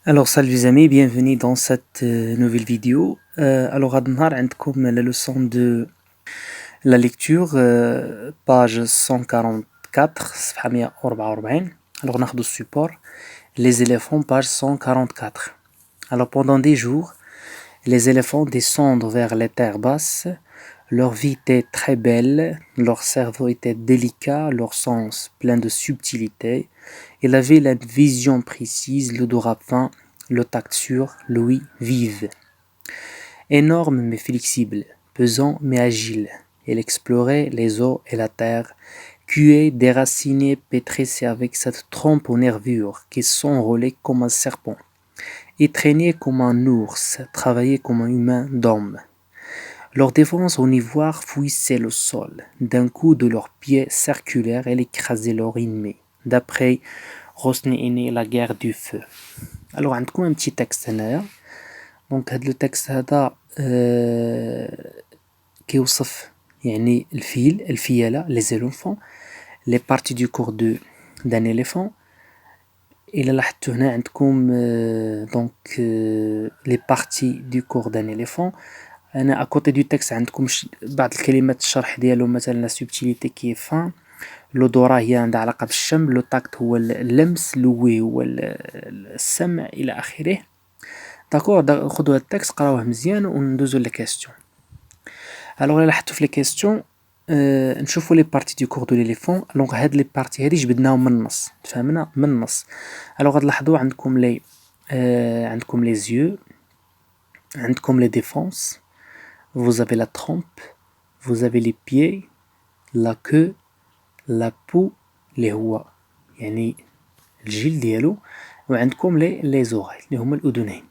Alors salut les amis, bienvenue dans cette nouvelle vidéo. Alors هاد النهار عندكم la leçon de la lecture, page 144 صفحة 144. Alors ناخدو support les éléphants page 144. Alors pendant des jours, les éléphants descendent vers les terres basses. Leur vie était très belle, leur cerveau était délicat, leur sens plein de subtilité. Il avait la vision précise, l'odorat fin, le tact sûr, l'ouïe vive. Énorme mais flexible, pesant mais agile, il explorait les eaux et la terre, cueillait, déracinait, pétrissait avec cette trompe aux nervures qui s'enrôlait comme un serpent, et traînait comme un ours, travaillait comme un humain d'homme. Leur défense en ivoire fouissait le sol. D'un coup de leurs pieds circulaires, elle écrasait leur ennemi. D'après Rosny, la guerre du feu. Alors, عندكم un petit texte هنايا. Donc, هاد le texte هذا كيوصف يعني الفيلة, les éléphants, les parties du corps d'un éléphant. إلا لاحظتوا هنا عندكم donc les parties du corps d'un éléphant. انا اكوتي دو تكست عندكم بعض الكلمات الشرح ديالو، مثلا لا سوبتيليتي كي فان، لودورا هي عندها علاقه بالشم، لو تاكت هو اللمس، لوي هو السمع الى اخره. داكور، خذوا هاد التكست قراوه مزيان وندوزو لي كيسيون. الوغ لاحظتوا في لي كيسيون نشوفوا لي بارتي دو كور دو ليليفون. دونك هاد لي بارتي هادي جبدناهم من النص، تفهمنا من النص. الوغ غتلاحظوا عندكم لي عندكم لي زيو، عندكم لي ديفونس. Vous avez la trompe, vous avez les pieds, la queue, la peau, اللي هو يعني الجلد ديالو، وعندكم les oreilles اللي هما الأذنين.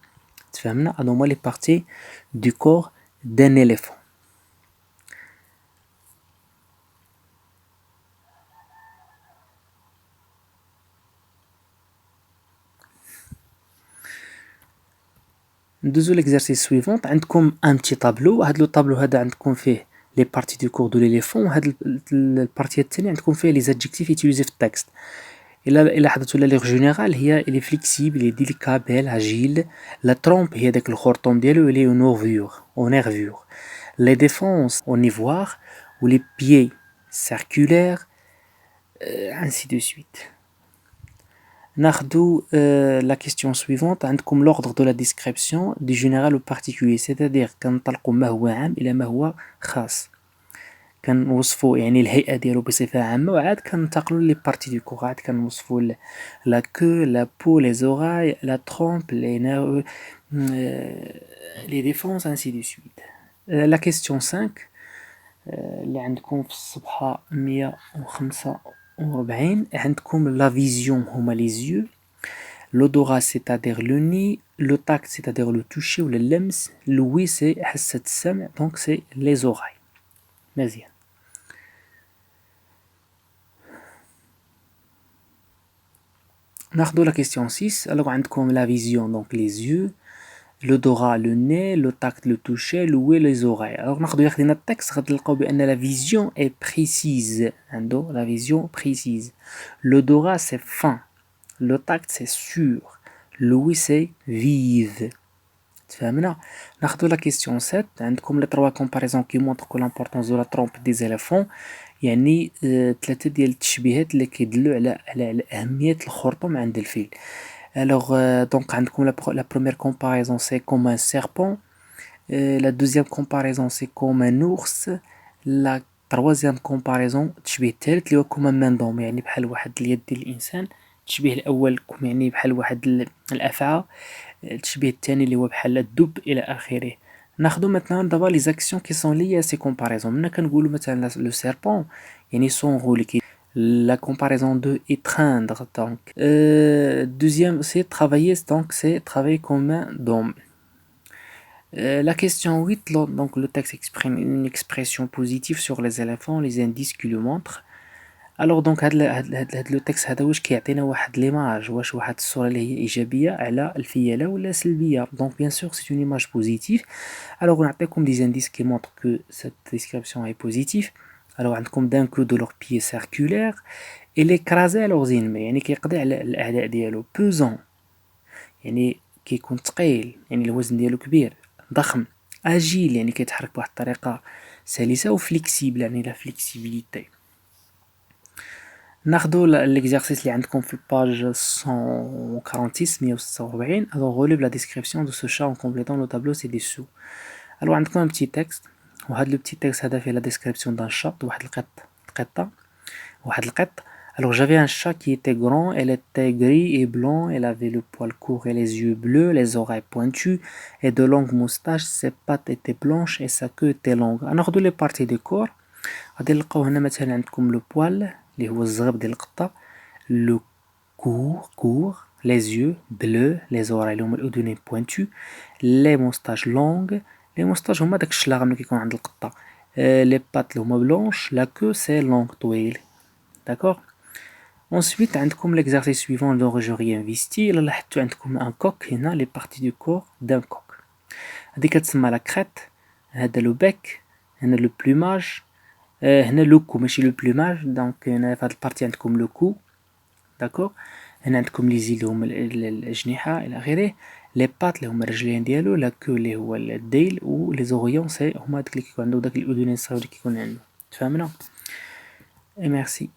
تفهمنا؟ هادو هما les parties du corps d'un éléphant. ندوزو l'exercice suivant. عندكم un petit tableau. هاد لو طابلو هذا عندكم فيه les parties du corps de l'éléphant. وهاد البارتي الثانية عندكم فيه les adjectifs utilisés في التكست. إلا حضرتوا لا ليغ جينيرال هي إلي فليكسيبل، إلي ديليكا، بيل، اجيل. لا ترومب هي داك الخرطوم ديالو إلي أو نيرفور. لي ديفونس أو نيفوار، و لي بيي سيركولير، ainsi de suite. ناخدو la question suivante. عندكم l'ordre de la description du général au particulier، c'est-à-dire كنطلقوا ما هو عام إلى ما هو خاص، كنوصفوا يعني الهيئة ديالو بصفة عامة، وعاد كننتقلوا لي بارتي دو كور، عاد كنوصفوا لا كو، لا بو، لي زوراي، لا ترومب، لي نيرف، لي ديفونس، ainsi de suite. لا كيستيون 5 اللي عندكم في الصفحة 145. عندكم لا فيزيون هما لي زيو، l'odorat c'est-à-dire le nez, le tact c'est-à-dire le toucher ou le لمس، l'ouïe c'est حاسة السمع، donc c'est les oreilles. مزيان. ناخدو la question 6. alors عندكم la vision donc les yeux, l'odorat le nez, le tact le toucher, l'ouïe les oreilles. alors ناخدو ياخدينا التكست غتلقاو بأن la vision est précise. عندو la vision précise. l'odorat c'est fin, le tact c'est sûr, l'ouïe c'est vive. تفهمنا؟ ناخدو la question 7. عندكم les trois comparaisons qui montrent que l'importance de la trompe des éléphants. يعني ثلاثة ديال التشبيهات اللي كيدلوا على أهمية الخرطوم عند الفيل. alors donc عندكم la première comparaison c'est comme un serpent, la deuxième comparaison c'est comme un ours, la troisième comparaison التشبيه الثالث اللي هو comme un main d'homme، يعني بحال واحد اليد ديال الإنسان. التشبيه الأول يعني بحال واحد الأفعى، التشبيه الثاني اللي هو بحال الدب إلى آخره. ناخدو مثلا دابا لي زاكسيون كي سون ليي سي كومباريزون. منا كنقولو مثلا لو سيربون يعني سونغولي، la comparaison de étreindre donc deuxième c'est travailler, donc c'est travailler comme un d'homme. La question 8, donc le texte exprime une expression positive sur les éléphants, les indices qui le montrent. الوغ دونك هاد لو تكست هذا واش كيعطينا واحد ليماج، واش واحد الصوره اللي هي ايجابيه على الفيله ولا سلبيه. دونك بيان سور سي اون ايماج بوزيتيف. الوغ نعطيكم دي انديس كي مونطر كو سيت ديسكريبسيون اي بوزيتيف. الوغ عندكم دان كو دو لور بيي سيركولير، الي كرازي لوغ زينمي يعني كيقضي على الاعداء ديالو. بوزون يعني كيكون ثقيل يعني الوزن ديالو كبير. ضخم. اجيل يعني كيتحرك بواحد الطريقه سلسه. و فليكسيبل يعني لا فليكسيبيليتي. ناخدو l'exercice اللي عندكم في الباج 146 146. alors relève la description de ce chat en complétant le tableau ci-dessous. alors عندكم un petit texte وهذا le petit texte هذا فيه la description d'un chat واحد القطه واحد القط. alors j'avais un chat qui était grand, elle était gris et blanc, elle avait le poil court et les yeux bleus, les oreilles pointues et de longues moustaches, ses pattes étaient blanches et sa queue était longue. ناخدو les parties du corps. غادي نلقاو هنا مثلا عندكم لو بوال اللي هو الزغب ديال القطه, لو court, les yeux bleus, les oreilles اللي هما الاذنين pointues, les moustaches longues, les moustaches هما داك الشلاغم اللي كيكون عند القطه, les pattes اللي هما blanches, la queue c'est long طويل. d'accord. ensuite عندكم l'exercice suivant l'oreillerie investie. الا لاحظتوا عندكم un coq هنا les parties du corps d'un coq. هذه كتسمى la crête, هذا لو bec, هنا لو plumage, هنا لو كو ماشي لو بلوماج. دونك هنا في هاد البارتي عندكم لو كو. داكوغ. هنا عندكم لي زي اللي هما الاجنحه الى اخره. لي بات اللي هما الرجلين ديالو, لا كو اللي هو الديل, و لي زوريون سي هما داك اللي كيكون عنده داك الاذنين الصغيور اللي كيكون عنده. تفهمنا؟ ميرسي.